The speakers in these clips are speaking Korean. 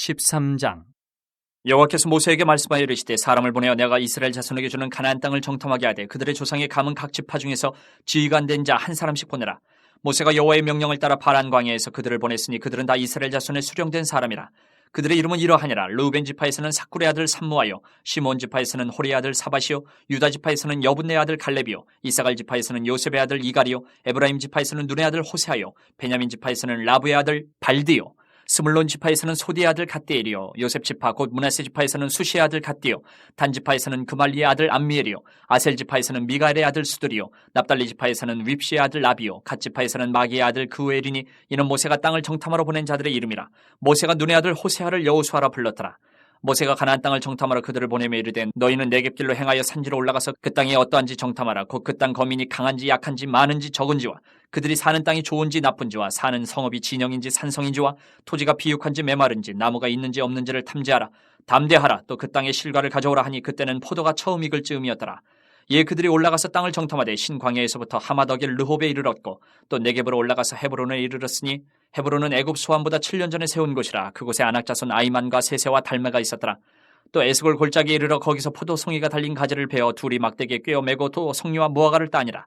13장. 여호와께서 모세에게 말씀하여 이르시되 사람을 보내어 내가 이스라엘 자손에게 주는 가나안 땅을 정탐하게 하되 그들의 조상의 감은 각 지파 중에서 지위가 안 된 자 한 사람씩 보내라. 모세가 여호와의 명령을 따라 파란 광야에서 그들을 보냈으니 그들은 다 이스라엘 자손의 수령된 사람이라. 그들의 이름은 이러하니라. 르우벤 지파에서는 사쿨의 아들 삼무아요, 시몬 지파에서는 호리의 아들 사밧이요, 유다 지파에서는 여분네 아들 갈렙이요, 이사갈 지파에서는 요셉의 아들 이갈이요, 에브라임 지파에서는 눈의 아들 호세아요, 베냐민 지파에서는 라브의 아들 발디요, 스물론 지파에서는 소디의 아들 갓디엘이요, 요셉 지파 곧 므낫세 지파에서는 수시의 아들 갓디요, 단 지파에서는 그말리의 아들 암미엘이요, 아셀 지파에서는 미가엘의 아들 수들이요, 납달리 지파에서는 윕시의 아들 라비요, 갓 지파에서는 마기의 아들 그우엘이니 이는 모세가 땅을 정탐하러 보낸 자들의 이름이라. 모세가 눈의 아들 호세아를 여호수아라 불렀더라. 모세가 가나안 땅을 정탐하러 그들을 보내며 이르되 너희는 네겝길로 행하여 산지로 올라가서 그 땅이 어떠한지 정탐하라. 곧 그 땅 거민이 강한지 약한지 많은지 적은지와 그들이 사는 땅이 좋은지 나쁜지와 사는 성읍이 진영인지 산성인지와 토지가 비육한지 메마른지 나무가 있는지 없는지를 탐지하라. 담대하라. 또 그 땅의 실과를 가져오라 하니 그때는 포도가 처음 익을 즈음이었더라. 예, 그들이 올라가서 땅을 정탐하되 신광야에서부터 하마덕의 르홉에 이르렀고 또 네겝으로 올라가서 헤브론에 이르렀으니 헤브론은 애굽 소환보다 7년 전에 세운 곳이라. 그곳에 아낙자손 아이만과 세세와 달메가 있었더라. 또 에스골 골짜기에 이르러 거기서 포도송이가 달린 가지를 베어 둘이 막대기에 꿰어 매고 또 송이와 무화과를 따니라.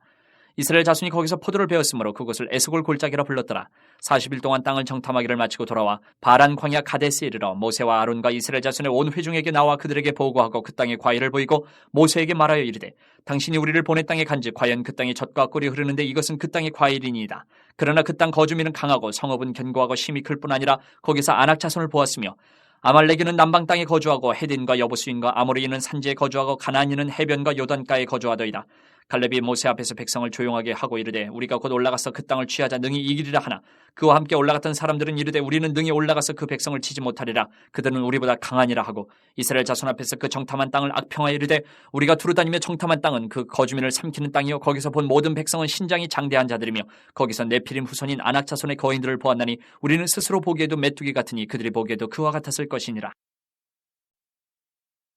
이스라엘 자손이 거기서 포도를 베었으므로 그곳을 에스골 골짜기라 불렀더라. 40일 동안 땅을 정탐하기를 마치고 돌아와 바란 광야 가데스에 이르러 모세와 아론과 이스라엘 자손의 온 회중에게 나와 그들에게 보고하고 그 땅의 과일을 보이고 모세에게 말하여 이르되 당신이 우리를 보낸 땅에 간즉 과연 그 땅이 젖과 꿀이 흐르는데 이것은 그 땅의 과일이니이다. 그러나 그 땅 거주민은 강하고 성읍은 견고하고 힘이 클 뿐 아니라 거기서 아낙 자손을 보았으며 아말렉인은 남방 땅에 거주하고 헤딘과 여부수인과 아모리인은 산지에 거주하고 가나안인은 해변과 요단가에 거주하더이다. 갈렙이 모세 앞에서 백성을 조용하게 하고 이르되 우리가 곧 올라가서 그 땅을 취하자 능히 이기리라 하나 그와 함께 올라갔던 사람들은 이르되 우리는 능히 올라가서 그 백성을 치지 못하리라. 그들은 우리보다 강하니라 하고 이스라엘 자손 앞에서 그 정탐한 땅을 악평하여 이르되 우리가 두루다니며 정탐한 땅은 그 거주민을 삼키는 땅이요 거기서 본 모든 백성은 신장이 장대한 자들이며 거기서 네피림 후손인 아낙 자손의 거인들을 보았나니 우리는 스스로 보기에도 메뚜기 같으니 그들이 보기에도 그와 같았을 것이니라.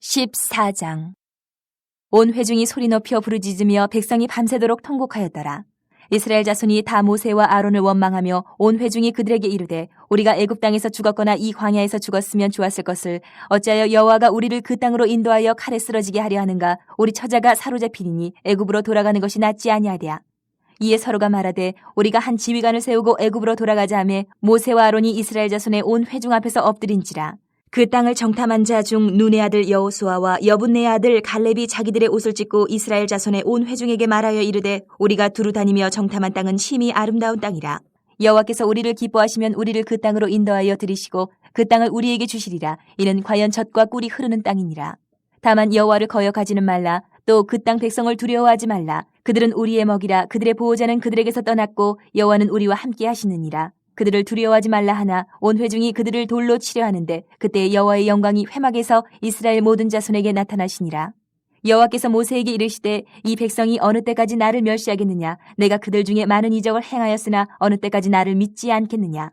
14장. 온 회중이 소리 높여 부르짖으며 백성이 밤새도록 통곡하였더라. 이스라엘 자손이 다 모세와 아론을 원망하며 온 회중이 그들에게 이르되 우리가 애굽 땅에서 죽었거나 이 광야에서 죽었으면 좋았을 것을 어찌하여 여호와가 우리를 그 땅으로 인도하여 칼에 쓰러지게 하려 하는가. 우리 처자가 사로잡히니 애굽으로 돌아가는 것이 낫지 아니하랴. 이에 서로가 말하되 우리가 한 지휘관을 세우고 애굽으로 돌아가자 하며 모세와 아론이 이스라엘 자손의 온 회중 앞에서 엎드린지라. 그 땅을 정탐한 자 중 눈의 아들 여호수아와 여분네 아들 갈렙이 자기들의 옷을 찢고 이스라엘 자손의 온 회중에게 말하여 이르되 우리가 두루 다니며 정탐한 땅은 심히 아름다운 땅이라. 여호와께서 우리를 기뻐하시면 우리를 그 땅으로 인도하여 들이시고 그 땅을 우리에게 주시리라. 이는 과연 젖과 꿀이 흐르는 땅이니라. 다만 여호와를 거역하지는 말라. 또 그 땅 백성을 두려워하지 말라. 그들은 우리의 먹이라. 그들의 보호자는 그들에게서 떠났고 여호와는 우리와 함께 하시느니라. 그들을 두려워하지 말라 하나 온 회중이 그들을 돌로 치려 하는데 그때 여호와의 영광이 회막에서 이스라엘 모든 자손에게 나타나시니라. 여호와께서 모세에게 이르시되 이 백성이 어느 때까지 나를 멸시하겠느냐. 내가 그들 중에 많은 이적을 행하였으나 어느 때까지 나를 믿지 않겠느냐.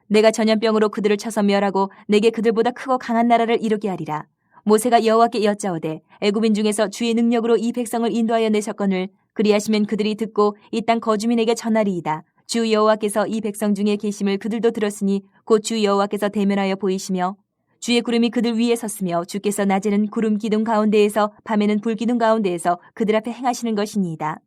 내가 전염병으로 그들을 쳐서 멸하고 내게 그들보다 크고 강한 나라를 이루게 하리라. 모세가 여호와께 여짜오되 애굽인 중에서 주의 능력으로 이 백성을 인도하여 내셨거늘 그리하시면 그들이 듣고 이 땅 거주민에게 전하리이다. 주 여호와께서 이 백성 중에 계심을 그들도 들었으니 곧 주 여호와께서 대면하여 보이시며 주의 구름이 그들 위에 섰으며 주께서 낮에는 구름 기둥 가운데에서 밤에는 불 기둥 가운데에서 그들 앞에 행하시는 것이니이다.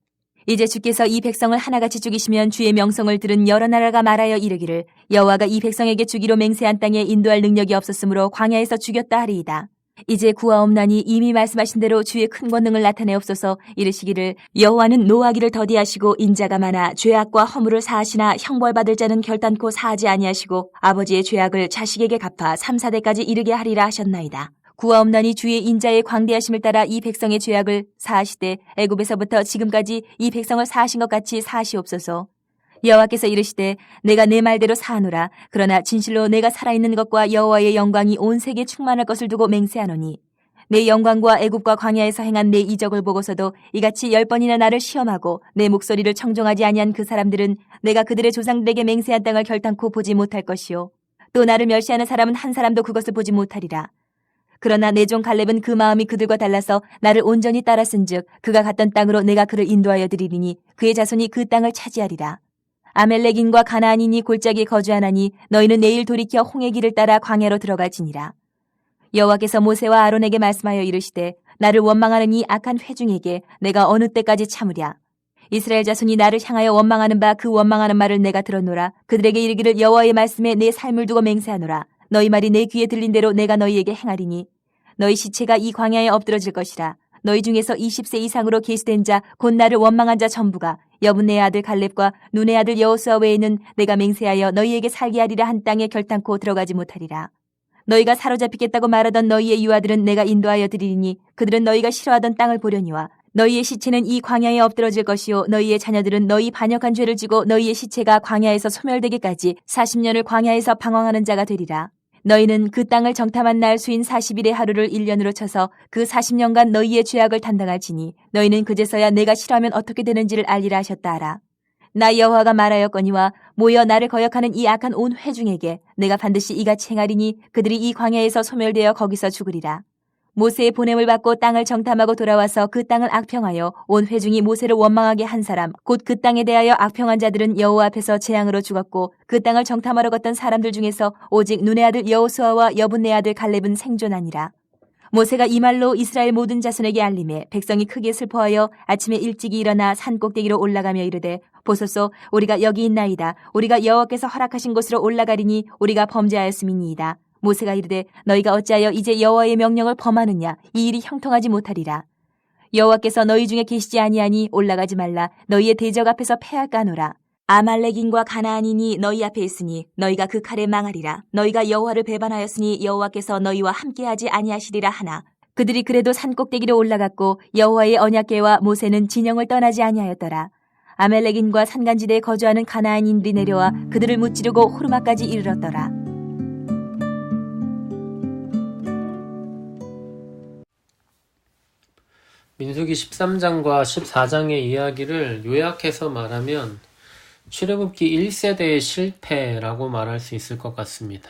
이제 주께서 이 백성을 하나같이 죽이시면 주의 명성을 들은 여러 나라가 말하여 이르기를 여호와가 이 백성에게 주기로 맹세한 땅에 인도할 능력이 없었으므로 광야에서 죽였다 하리이다. 이제 구하옵나니 이미 말씀하신 대로 주의 큰 권능을 나타내옵소서. 이르시기를 여호와는 노하기를 더디하시고 인자가 많아 죄악과 허물을 사하시나 형벌받을 자는 결단코 사하지 아니하시고 아버지의 죄악을 자식에게 갚아 3, 4대까지 이르게 하리라 하셨나이다. 구하옵나니 주의 인자의 광대하심을 따라 이 백성의 죄악을 사하시되 애굽에서부터 지금까지 이 백성을 사하신 것 같이 사하시옵소서. 여호와께서 이르시되 내가 내 말대로 사하노라. 그러나 진실로 내가 살아있는 것과 여호와의 영광이 온 세계에 충만할 것을 두고 맹세하노니 내 영광과 애굽과 광야에서 행한 내 이적을 보고서도 이같이 10번이나 나를 시험하고 내 목소리를 청종하지 아니한 그 사람들은 내가 그들의 조상들에게 맹세한 땅을 결단코 보지 못할 것이요 또 나를 멸시하는 사람은 한 사람도 그것을 보지 못하리라. 그러나 내 종 갈렙은 그 마음이 그들과 달라서 나를 온전히 따랐은즉 그가 갔던 땅으로 내가 그를 인도하여 드리리니 그의 자손이 그 땅을 차지하리라. 아멜렉인과 가나안인이 골짜기에 거주하나니 너희는 내일 돌이켜 홍해 길을 따라 광야로 들어갈지니라. 여호와께서 모세와 아론에게 말씀하여 이르시되 나를 원망하는 이 악한 회중에게 내가 어느 때까지 참으랴. 이스라엘 자손이 나를 향하여 원망하는 바 그 원망하는 말을 내가 들었노라. 그들에게 이르기를 여호와의 말씀에 내 삶을 두고 맹세하노라. 너희 말이 내 귀에 들린 대로 내가 너희에게 행하리니 너희 시체가 이 광야에 엎드러질 것이라. 너희 중에서 20세 이상으로 계수된 자 곧 나를 원망한 자 전부가 여분네의 아들 갈렙과 눈의 아들 여호수아 외에는 내가 맹세하여 너희에게 살게 하리라 한 땅에 결단코 들어가지 못하리라. 너희가 사로잡히겠다고 말하던 너희의 유아들은 내가 인도하여 드리리니 그들은 너희가 싫어하던 땅을 보려니와 너희의 시체는 이 광야에 엎드러질 것이요 너희의 자녀들은 너희 반역한 죄를 지고 너희의 시체가 광야에서 소멸되기까지 40년을 광야에서 방황하는 자가 되리라. 너희는 그 땅을 정탐한 날 수인 40일의 하루를 1년으로 쳐서 그 40년간 너희의 죄악을 담당할지니 너희는 그제서야 내가 싫어하면 어떻게 되는지를 알리라 하셨다 하라. 나 여호와가 말하였거니와 모여 나를 거역하는 이 악한 온 회중에게 내가 반드시 이같이 행하리니 그들이 이 광야에서 소멸되어 거기서 죽으리라. 모세의 보냄을 받고 땅을 정탐하고 돌아와서 그 땅을 악평하여 온 회중이 모세를 원망하게 한 사람 곧 그 땅에 대하여 악평한 자들은 여호와 앞에서 재앙으로 죽었고 그 땅을 정탐하러 갔던 사람들 중에서 오직 눈의 아들 여호수아와 여분네 아들 갈렙은 생존하니라. 모세가 이 말로 이스라엘 모든 자손에게 알림해 백성이 크게 슬퍼하여 아침에 일찍이 일어나 산 꼭대기로 올라가며 이르되 보소서 우리가 여기 있나이다. 우리가 여호와께서 허락하신 곳으로 올라가리니 우리가 범죄하였음이니이다. 모세가 이르되 너희가 어찌하여 이제 여호와의 명령을 범하느냐. 이 일이 형통하지 못하리라. 여호와께서 너희 중에 계시지 아니하니 올라가지 말라. 너희의 대적 앞에서 패할까 하노라. 아말렉인과 가나안인이 너희 앞에 있으니 너희가 그 칼에 망하리라. 너희가 여호와를 배반하였으니 여호와께서 너희와 함께하지 아니하시리라 하나. 그들이 그래도 산 꼭대기로 올라갔고 여호와의 언약궤와 모세는 진영을 떠나지 아니하였더라. 아멜렉인과 산간지대에 거주하는 가나안인들이 내려와 그들을 무찌르고 호르마까지 이르렀더라. 민수기 13장과 14장의 이야기를 요약해서 말하면 출애굽기 1세대의 실패라고 말할 수 있을 것 같습니다.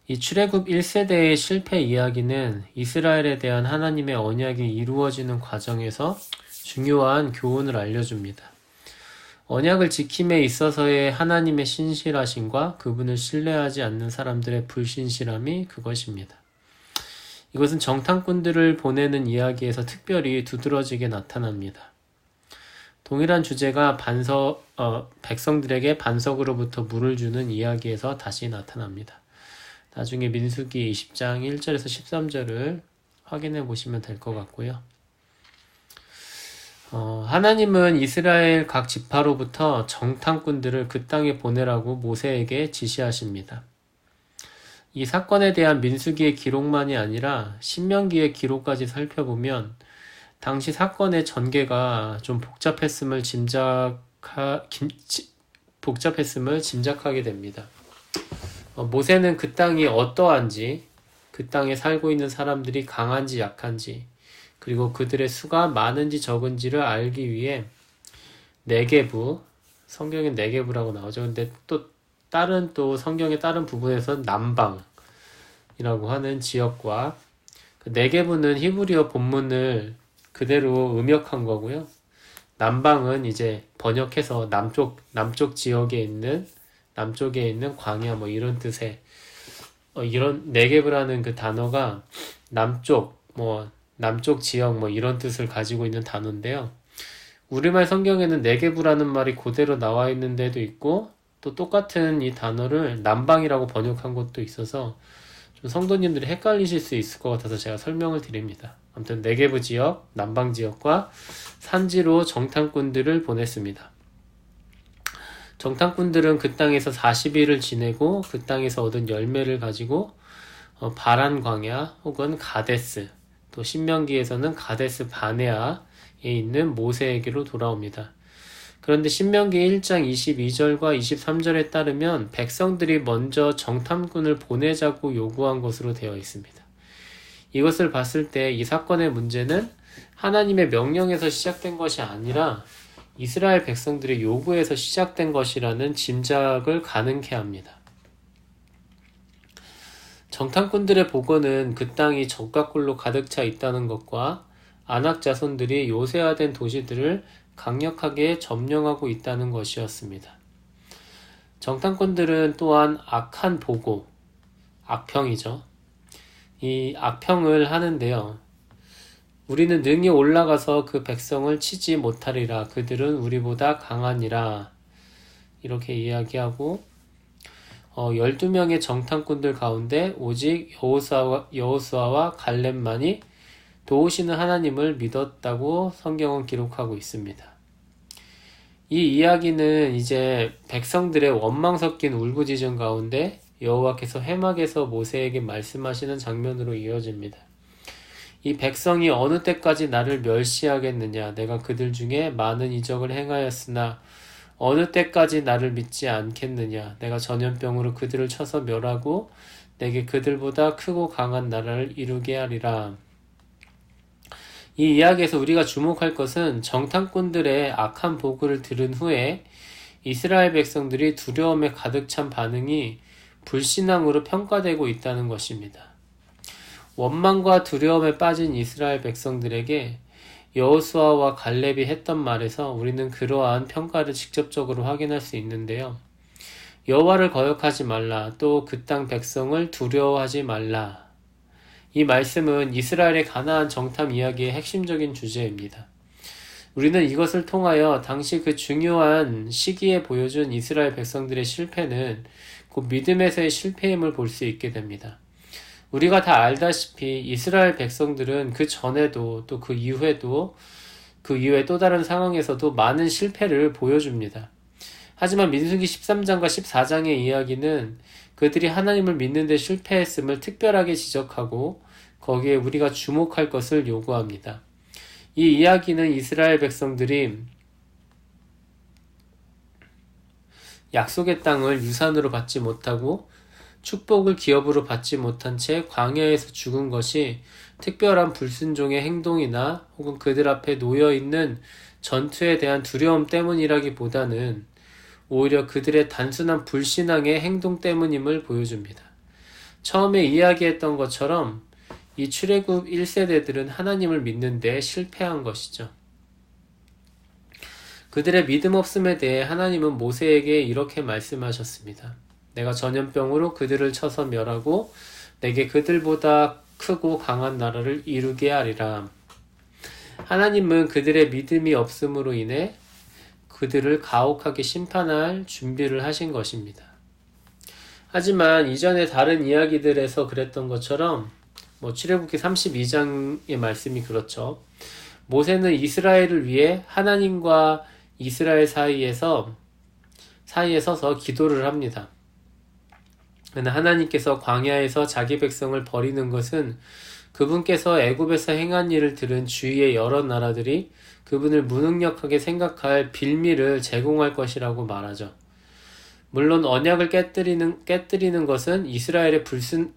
이 출애굽 1세대의 실패 이야기는 이스라엘에 대한 하나님의 언약이 이루어지는 과정에서 중요한 교훈을 알려줍니다. 언약을 지킴에 있어서의 하나님의 신실하심과 그분을 신뢰하지 않는 사람들의 불신실함이 그것입니다. 이것은 정탐꾼들을 보내는 이야기에서 특별히 두드러지게 나타납니다. 동일한 주제가 백성들에게 반석으로부터 물을 주는 이야기에서 다시 나타납니다. 나중에 민수기 20장 1절에서 13절을 확인해 보시면 될 것 같고요. 하나님은 이스라엘 각 지파로부터 정탐꾼들을 그 땅에 보내라고 모세에게 지시하십니다. 이 사건에 대한 민수기의 기록만이 아니라 신명기의 기록까지 살펴보면 당시 사건의 전개가 좀 복잡했음을 짐작하게 됩니다. 모세는 그 땅이 어떠한지, 그 땅에 살고 있는 사람들이 강한지 약한지, 그리고 그들의 수가 많은지 적은지를 알기 위해 네게부, 성경엔 네게부라고 나오죠. 근데 또 성경의 다른 부분에서 남방이라고 하는 지역과 그 네게부는 히브리어 본문을 그대로 음역한 거고요. 남방은 이제 번역해서 남쪽 지역에 있는 남쪽에 있는 광야 뭐 이런 뜻의 이런 네게브라는 그 단어가 남쪽 지역 뭐 이런 뜻을 가지고 있는 단어인데요. 우리말 성경에는 네게브라는 말이 그대로 나와 있는 데도 있고 또 똑같은 이 단어를 남방이라고 번역한 것도 있어서 좀 성도님들이 헷갈리실 수 있을 것 같아서 제가 설명을 드립니다. 아무튼 네게브 지역, 남방 지역과 산지로 정탐꾼들을 보냈습니다. 정탐꾼들은 그 땅에서 40일을 지내고 그 땅에서 얻은 열매를 가지고 바란 광야 혹은 가데스, 또 신명기에서는 가데스 바네아에 있는 모세에게로 돌아옵니다. 그런데 신명기 1장 22절과 23절에 따르면 백성들이 먼저 정탐꾼을 보내자고 요구한 것으로 되어 있습니다. 이것을 봤을 때 이 사건의 문제는 하나님의 명령에서 시작된 것이 아니라 이스라엘 백성들의 요구에서 시작된 것이라는 짐작을 가능케 합니다. 정탐꾼들의 보고는 그 땅이 적과 꿀로 가득 차 있다는 것과 아낙 자손들이 요새화된 도시들을 강력하게 점령하고 있다는 것이었습니다. 정탐꾼들은 또한 악한 보고, 악평이죠. 이 악평을 하는데요. 우리는 능히 올라가서 그 백성을 치지 못하리라. 그들은 우리보다 강하니라. 이렇게 이야기하고 12명의 정탐꾼들 가운데 오직 여호수아와 갈렙만이 도우시는 하나님을 믿었다고 성경은 기록하고 있습니다. 이 이야기는 이제 백성들의 원망 섞인 울부짖음 가운데 여호와께서 회막에서 모세에게 말씀하시는 장면으로 이어집니다. 이 백성이 어느 때까지 나를 멸시하겠느냐? 내가 그들 중에 많은 이적을 행하였으나 어느 때까지 나를 믿지 않겠느냐? 내가 전염병으로 그들을 쳐서 멸하고 내게 그들보다 크고 강한 나라를 이루게 하리라. 이 이야기에서 우리가 주목할 것은 정탐꾼들의 악한 보고를 들은 후에 이스라엘 백성들이 두려움에 가득 찬 반응이 불신앙으로 평가되고 있다는 것입니다. 원망과 두려움에 빠진 이스라엘 백성들에게 여호수아와 갈렙이 했던 말에서 우리는 그러한 평가를 직접적으로 확인할 수 있는데요. 여호와를 거역하지 말라, 또 그 땅 백성을 두려워하지 말라. 이 말씀은 이스라엘의 가나안 정탐 이야기의 핵심적인 주제입니다. 우리는 이것을 통하여 당시 그 중요한 시기에 보여준 이스라엘 백성들의 실패는 곧 믿음에서의 실패임을 볼 수 있게 됩니다. 우리가 다 알다시피 이스라엘 백성들은 그 전에도 또 그 이후에도 그 이후에 또 다른 상황에서도 많은 실패를 보여줍니다. 하지만 민수기 13장과 14장의 이야기는 그들이 하나님을 믿는 데 실패했음을 특별하게 지적하고 거기에 우리가 주목할 것을 요구합니다. 이 이야기는 이스라엘 백성들이 약속의 땅을 유산으로 받지 못하고 축복을 기업으로 받지 못한 채 광야에서 죽은 것이 특별한 불순종의 행동이나 혹은 그들 앞에 놓여있는 전투에 대한 두려움 때문이라기보다는 오히려 그들의 단순한 불신앙의 행동 때문임을 보여줍니다. 처음에 이야기했던 것처럼 이 출애굽 1세대들은 하나님을 믿는 데 실패한 것이죠. 그들의 믿음 없음에 대해 하나님은 모세에게 이렇게 말씀하셨습니다. 내가 전염병으로 그들을 쳐서 멸하고 내게 그들보다 크고 강한 나라를 이루게 하리라. 하나님은 그들의 믿음이 없음으로 인해 그들을 가혹하게 심판할 준비를 하신 것입니다. 하지만 이전에 다른 이야기들에서 그랬던 것처럼 출애굽기 32장의 말씀이 그렇죠. 모세는 이스라엘을 위해 하나님과 이스라엘 사이에 서서 기도를 합니다. 하나님께서 광야에서 자기 백성을 버리는 것은 그분께서 애굽에서 행한 일을 들은 주위의 여러 나라들이 그분을 무능력하게 생각할 빌미를 제공할 것이라고 말하죠. 물론 언약을 깨뜨리는 것은 이스라엘의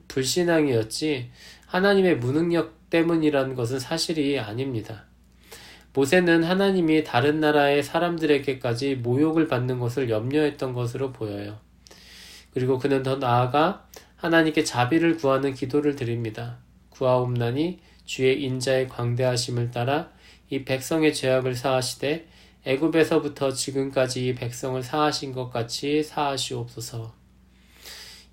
불신앙이었지 하나님의 무능력 때문이라는 것은 사실이 아닙니다. 모세는 하나님이 다른 나라의 사람들에게까지 모욕을 받는 것을 염려했던 것으로 보여요. 그리고 그는 더 나아가 하나님께 자비를 구하는 기도를 드립니다. 구하옵나니 주의 인자의 광대하심을 따라 이 백성의 죄악을 사하시되 애굽에서부터 지금까지 이 백성을 사하신 것 같이 사하시옵소서.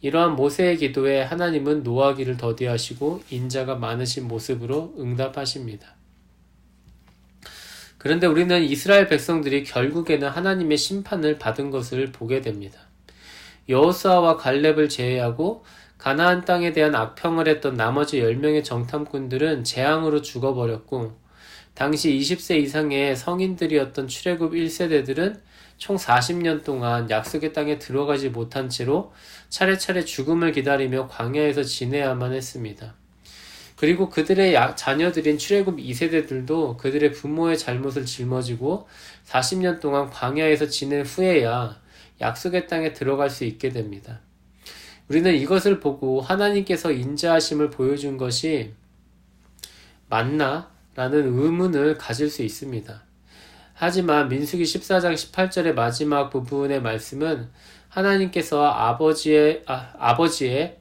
이러한 모세의 기도에 하나님은 노하기를 더디하시고 인자가 많으신 모습으로 응답하십니다. 그런데 우리는 이스라엘 백성들이 결국에는 하나님의 심판을 받은 것을 보게 됩니다. 여호수아와 갈렙을 제외하고 가나안 땅에 대한 악평을 했던 나머지 10명의 정탐꾼들은 재앙으로 죽어버렸고 당시 20세 이상의 성인들이었던 출애굽 1세대들은 총 40년 동안 약속의 땅에 들어가지 못한 채로 차례차례 죽음을 기다리며 광야에서 지내야만 했습니다. 그리고 그들의 자녀들인 출애굽 2세대들도 그들의 부모의 잘못을 짊어지고 40년 동안 광야에서 지낸 후에야 약속의 땅에 들어갈 수 있게 됩니다. 우리는 이것을 보고 하나님께서 인자하심을 보여준 것이 맞나? 라는 의문을 가질 수 있습니다. 하지만 민수기 14장 18절의 마지막 부분의 말씀은 하나님께서 아버지의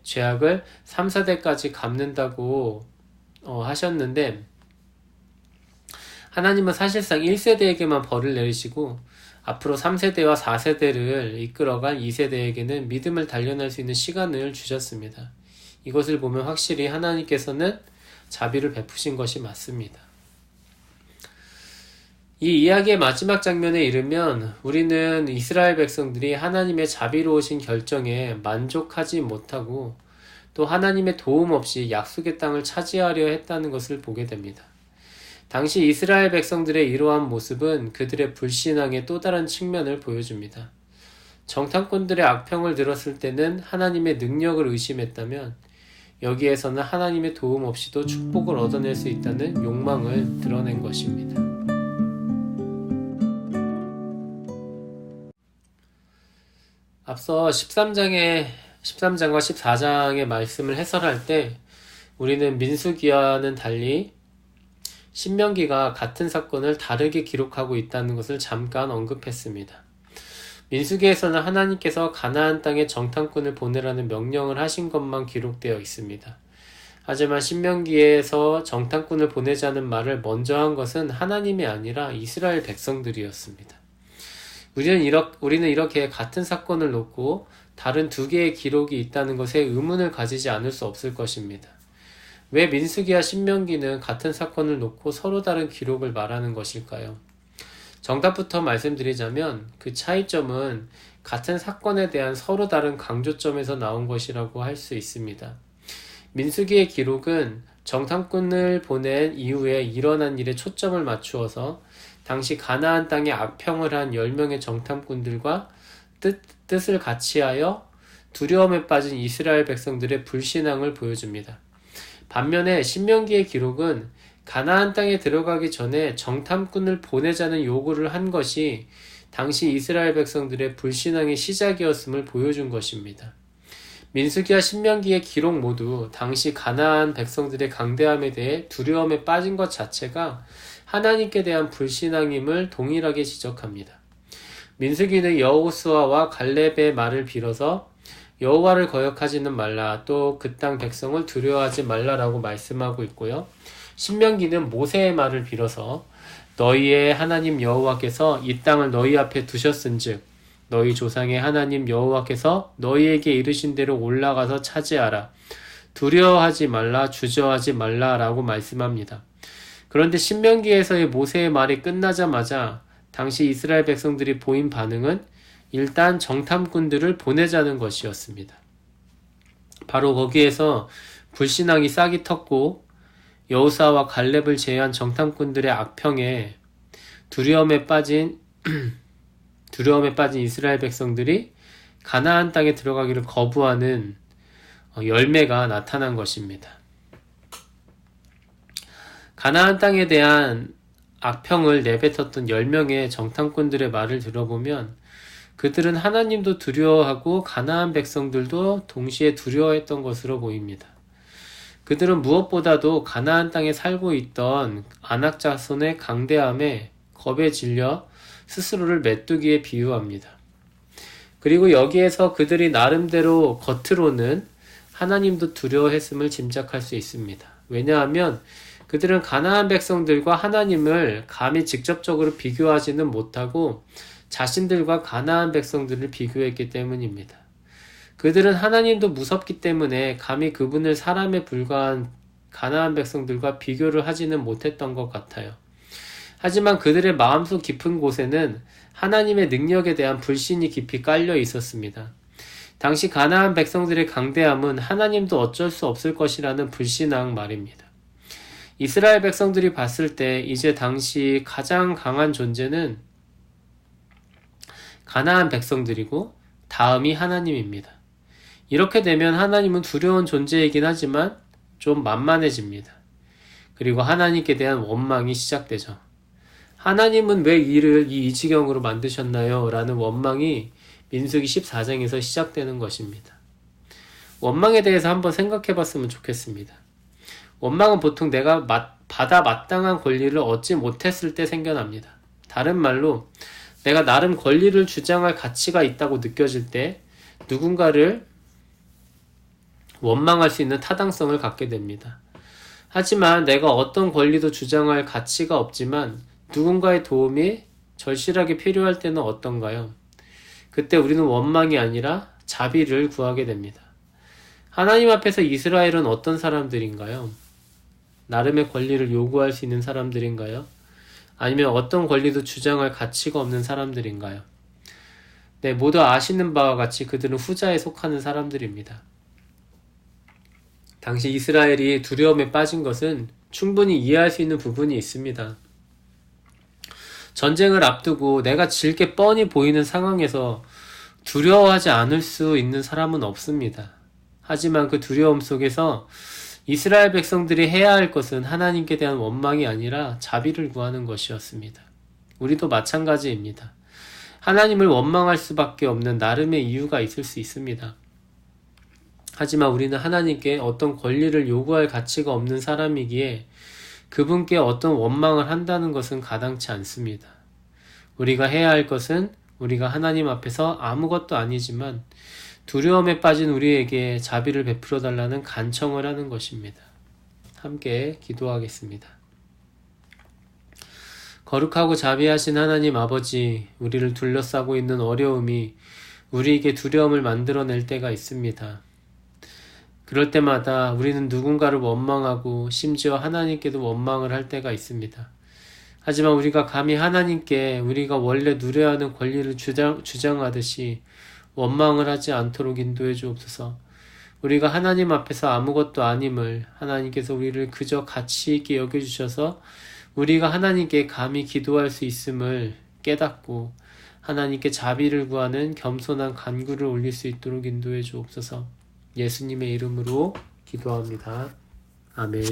죄악을 3, 4대까지 갚는다고 하셨는데 하나님은 사실상 1세대에게만 벌을 내리시고 앞으로 3세대와 4세대를 이끌어간 2세대에게는 믿음을 단련할 수 있는 시간을 주셨습니다. 이것을 보면 확실히 하나님께서는 자비를 베푸신 것이 맞습니다. 이 이야기의 마지막 장면에 이르면 우리는 이스라엘 백성들이 하나님의 자비로우신 결정에 만족하지 못하고 또 하나님의 도움 없이 약속의 땅을 차지하려 했다는 것을 보게 됩니다. 당시 이스라엘 백성들의 이러한 모습은 그들의 불신앙의 또 다른 측면을 보여줍니다. 정탐꾼들의 악평을 들었을 때는 하나님의 능력을 의심했다면 여기에서는 하나님의 도움 없이도 축복을 얻어낼 수 있다는 욕망을 드러낸 것입니다. 앞서 13장과 14장의 말씀을 해설할 때 우리는 민수기와는 달리 신명기가 같은 사건을 다르게 기록하고 있다는 것을 잠깐 언급했습니다. 민수기에서는 하나님께서 가나안 땅에 정탐꾼을 보내라는 명령을 하신 것만 기록되어 있습니다. 하지만 신명기에서 정탐꾼을 보내자는 말을 먼저 한 것은 하나님이 아니라 이스라엘 백성들이었습니다. 우리는 이렇게 같은 사건을 놓고 다른 두 개의 기록이 있다는 것에 의문을 가지지 않을 수 없을 것입니다. 왜 민수기와 신명기는 같은 사건을 놓고 서로 다른 기록을 말하는 것일까요? 정답부터 말씀드리자면 그 차이점은 같은 사건에 대한 서로 다른 강조점에서 나온 것이라고 할 수 있습니다. 민수기의 기록은 정탐꾼을 보낸 이후에 일어난 일에 초점을 맞추어서 당시 가나안 땅에 악평을 한 10명의 정탐꾼들과 뜻을 같이하여 두려움에 빠진 이스라엘 백성들의 불신앙을 보여줍니다. 반면에 신명기의 기록은 가나안 땅에 들어가기 전에 정탐꾼을 보내자는 요구를 한 것이 당시 이스라엘 백성들의 불신앙의 시작이었음을 보여준 것입니다. 민수기와 신명기의 기록 모두 당시 가나안 백성들의 강대함에 대해 두려움에 빠진 것 자체가 하나님께 대한 불신앙임을 동일하게 지적합니다. 민수기는 여호수아와 갈렙의 말을 빌어서 여호와를 거역하지는 말라, 또 그 땅 백성을 두려워하지 말라라고 말씀하고 있고요. 신명기는 모세의 말을 빌어서 너희의 하나님 여호와께서 이 땅을 너희 앞에 두셨은즉 너희 조상의 하나님 여호와께서 너희에게 이르신 대로 올라가서 차지하라. 두려워하지 말라, 주저하지 말라라고 말씀합니다. 그런데 신명기에서의 모세의 말이 끝나자마자 당시 이스라엘 백성들이 보인 반응은 일단 정탐꾼들을 보내자는 것이었습니다. 바로 거기에서 불신앙이 싹이 텄고 여호수아와 갈렙을 제외한 정탐꾼들의 악평에 두려움에 빠진 이스라엘 백성들이 가나안 땅에 들어가기를 거부하는 열매가 나타난 것입니다. 가나안 땅에 대한 악평을 내뱉었던 10명의 정탐꾼들의 말을 들어보면 그들은 하나님도 두려워하고 가나안 백성들도 동시에 두려워했던 것으로 보입니다. 그들은 무엇보다도 가나안 땅에 살고 있던 아낙 자손의 강대함에 겁에 질려 스스로를 메뚜기에 비유합니다. 그리고 여기에서 그들이 나름대로 겉으로는 하나님도 두려워했음을 짐작할 수 있습니다. 왜냐하면 그들은 가나안 백성들과 하나님을 감히 직접적으로 비교하지는 못하고 자신들과 가나안 백성들을 비교했기 때문입니다. 그들은 하나님도 무섭기 때문에 감히 그분을 사람에 불과한 가나안 백성들과 비교를 하지는 못했던 것 같아요. 하지만 그들의 마음속 깊은 곳에는 하나님의 능력에 대한 불신이 깊이 깔려 있었습니다. 당시 가나안 백성들의 강대함은 하나님도 어쩔 수 없을 것이라는 불신앙 말입니다. 이스라엘 백성들이 봤을 때 이제 당시 가장 강한 존재는 가나안 백성들이고 다음이 하나님입니다. 이렇게 되면 하나님은 두려운 존재이긴 하지만 좀 만만해집니다. 그리고 하나님께 대한 원망이 시작되죠. 하나님은 왜 이를 이 지경으로 만드셨나요? 라는 원망이 민수기 14장에서 시작되는 것입니다. 원망에 대해서 한번 생각해 봤으면 좋겠습니다. 원망은 보통 내가 받아 마땅한 권리를 얻지 못했을 때 생겨납니다. 다른 말로 내가 나름 권리를 주장할 가치가 있다고 느껴질 때 누군가를 원망할 수 있는 타당성을 갖게 됩니다. 하지만 내가 어떤 권리도 주장할 가치가 없지만 누군가의 도움이 절실하게 필요할 때는 어떤가요? 그때 우리는 원망이 아니라 자비를 구하게 됩니다. 하나님 앞에서 이스라엘은 어떤 사람들인가요? 나름의 권리를 요구할 수 있는 사람들인가요? 아니면 어떤 권리도 주장할 가치가 없는 사람들인가요? 네, 모두 아시는 바와 같이 그들은 후자에 속하는 사람들입니다. 당시 이스라엘이 두려움에 빠진 것은 충분히 이해할 수 있는 부분이 있습니다. 전쟁을 앞두고 내가 질 게 뻔히 보이는 상황에서 두려워하지 않을 수 있는 사람은 없습니다. 하지만 그 두려움 속에서 이스라엘 백성들이 해야 할 것은 하나님께 대한 원망이 아니라 자비를 구하는 것이었습니다. 우리도 마찬가지입니다. 하나님을 원망할 수밖에 없는 나름의 이유가 있을 수 있습니다. 하지만 우리는 하나님께 어떤 권리를 요구할 가치가 없는 사람이기에 그분께 어떤 원망을 한다는 것은 가당치 않습니다. 우리가 해야 할 것은 우리가 하나님 앞에서 아무것도 아니지만 두려움에 빠진 우리에게 자비를 베풀어 달라는 간청을 하는 것입니다. 함께 기도하겠습니다. 거룩하고 자비하신 하나님 아버지, 우리를 둘러싸고 있는 어려움이 우리에게 두려움을 만들어낼 때가 있습니다. 그럴 때마다 우리는 누군가를 원망하고 심지어 하나님께도 원망을 할 때가 있습니다. 하지만 우리가 감히 하나님께 우리가 원래 누려야 하는 권리를 주장하듯이 원망을 하지 않도록 인도해 주옵소서. 우리가 하나님 앞에서 아무것도 아님을 하나님께서 우리를 그저 가치 있게 여겨주셔서 우리가 하나님께 감히 기도할 수 있음을 깨닫고 하나님께 자비를 구하는 겸손한 간구를 올릴 수 있도록 인도해 주옵소서. 예수님의 이름으로 기도합니다. 아멘.